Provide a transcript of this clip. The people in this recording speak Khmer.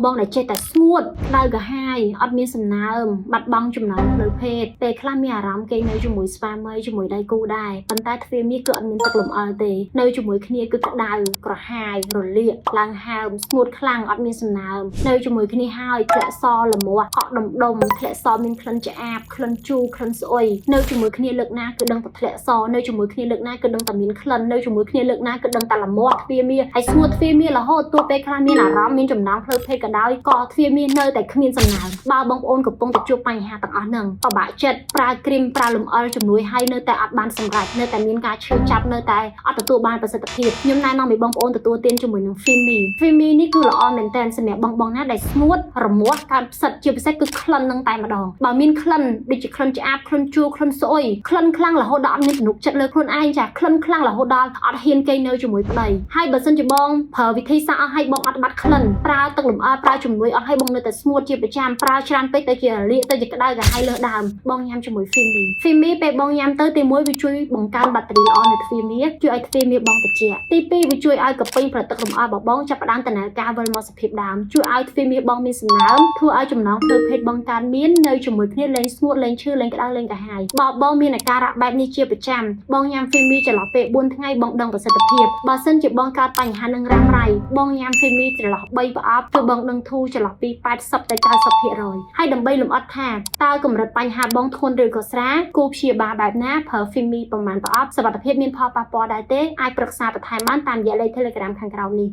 បងដែលចេះតែស្ងួតដៅកាហាយអត់មានសំណើមបាត់បង់ចំណងផ្លូវភេទពេលខ្លះមានអារម្មណ៍គេនៅជាមួយស្វាមីជាមួយដៃគូដែរប៉ុន្តែទ្វារមាសគឺអត់មានទឹកលំអិលទេនៅជាមួយគ្នាគឺក្តៅក្រហាយរលាកឡើងហើមស្ងួតខ្លាំងអត់មានសំណើមនៅជាមួយគ្នាហើយធ្លាក់សល្មាស់កក់ដុំធ្លាក់សមានក្លិនឆ្អាបក្លិនជូរក្លិនស្អុយនៅជាមួយគ្នាលើកណាគឺដឹងតែធ្លាក់សនៅជាមួយគ្នាលើកណាគឺដឹងតែមានក្លិននៅជាមួយគ្នាលើកណាគឺដឹងតែល្មាស់ទ្វារមាសហើយស្ងួតទ្វារមាសរហូតទោះពេលខ្លះមានអារម្មណ៍មានចំណងផ្លូវភេទក៏ដោយក៏ទ្វារមាសនៅតែគ្មានសំណើមបើបងប្អូនកំពុងតែជួបបញ្ហាទាំងអស់ហ្នឹងពិបាកចិត្តប្រើគ្រីមប្រើលំអិលជំនួយឲ្យនៅតែអត់បានសម្រេចនៅតែមានការឈឺចាប់នៅតែអត់ទទួលបានប្រសិទ្ធភាពខ្ញុំណែនាំឲ្យបងប្អូនទទួលទានជាមួយនឹង Fimi នេះគឺល្អមែនតើសម្រាប់បងណាដែលស្ងួតរមាស់កើតផ្សិតជាពិសេសគឺក្លិននឹងតែម្ដងបើមានក្លិនដូចជាក្លិនឆ្អាបក្លិនជូរក្លិនស្អុយក្លិនខ្លាំងរហូតដល់អត់មានទំនុកចិត្តលើខ្លួនឯងចាក្លិនខ្លាំងរហូតដល់អត់ហ៊ានគេនៅជាមួយប្តីហើយបើសិនជាបងប្រើវិធីសាស្ត្រអស់ឲ្យបងអត់បាត់ក្លិនប្រើទឹកលម្អប្រើជំនួយអស់ឲ្យបងនៅតែស្ងួតជាប្រចាំប្រើច្រើនពេកទៅជារលាកទៅជាក្តៅកាហាយលើសដើមបងញ៉ាំជាមួយ Fimi ពេលបងញ៉ាំទៅទី1វាជួយបង្កើនបាក់តេរីល្អនៅទ្វារមាសជួយឲ្យទ្វារមាសបងត្រជាក់ទី2វាជួយឲ្យកពេញប្រទឹកលម្អរបស់បងចាប់ផ្ដើមដំណើរការវិលមកសភាពដើមជួយឲ្យទ្វារមាសបងមានសំណើមធ្វើឲ្យចំណងផ្លូវភេទបងកើតមាននៅជាមួយគ្នាលែងស្ងួតលែងឈឺលែងក្តៅលែងកាហាយបើបងមានអាការៈបែបនេះជាប្រចាំបងញ៉ាំ Fimi ចន្លោះពេល4ថ្ងៃបងដឹងប្រសិទ្ធភាពបើសិនជាបងកើតបញ្ហានឹងរ៉ាំរ៉ៃបងញ៉ាំ Fimi ចន្លោះ3ប្រអប់គឺបងដឹងធូរចន្លោះពី80ទៅ90%ហើយដើម្បីលម្អិតថាតើកម្រិតបញ្ហាបងធ្ងន់ឬក៏ស្រាលគួរព្យាបាលបែបណាប្រើ Fimi ប្រមាណប្រអប់សុវត្ថិភាពមានផលប៉ះពាល់ដែរទេអាចប្រឹក្សាបន្ថែមបានតាមរយៈលេខ Telegram ខាងក្រោមនេះ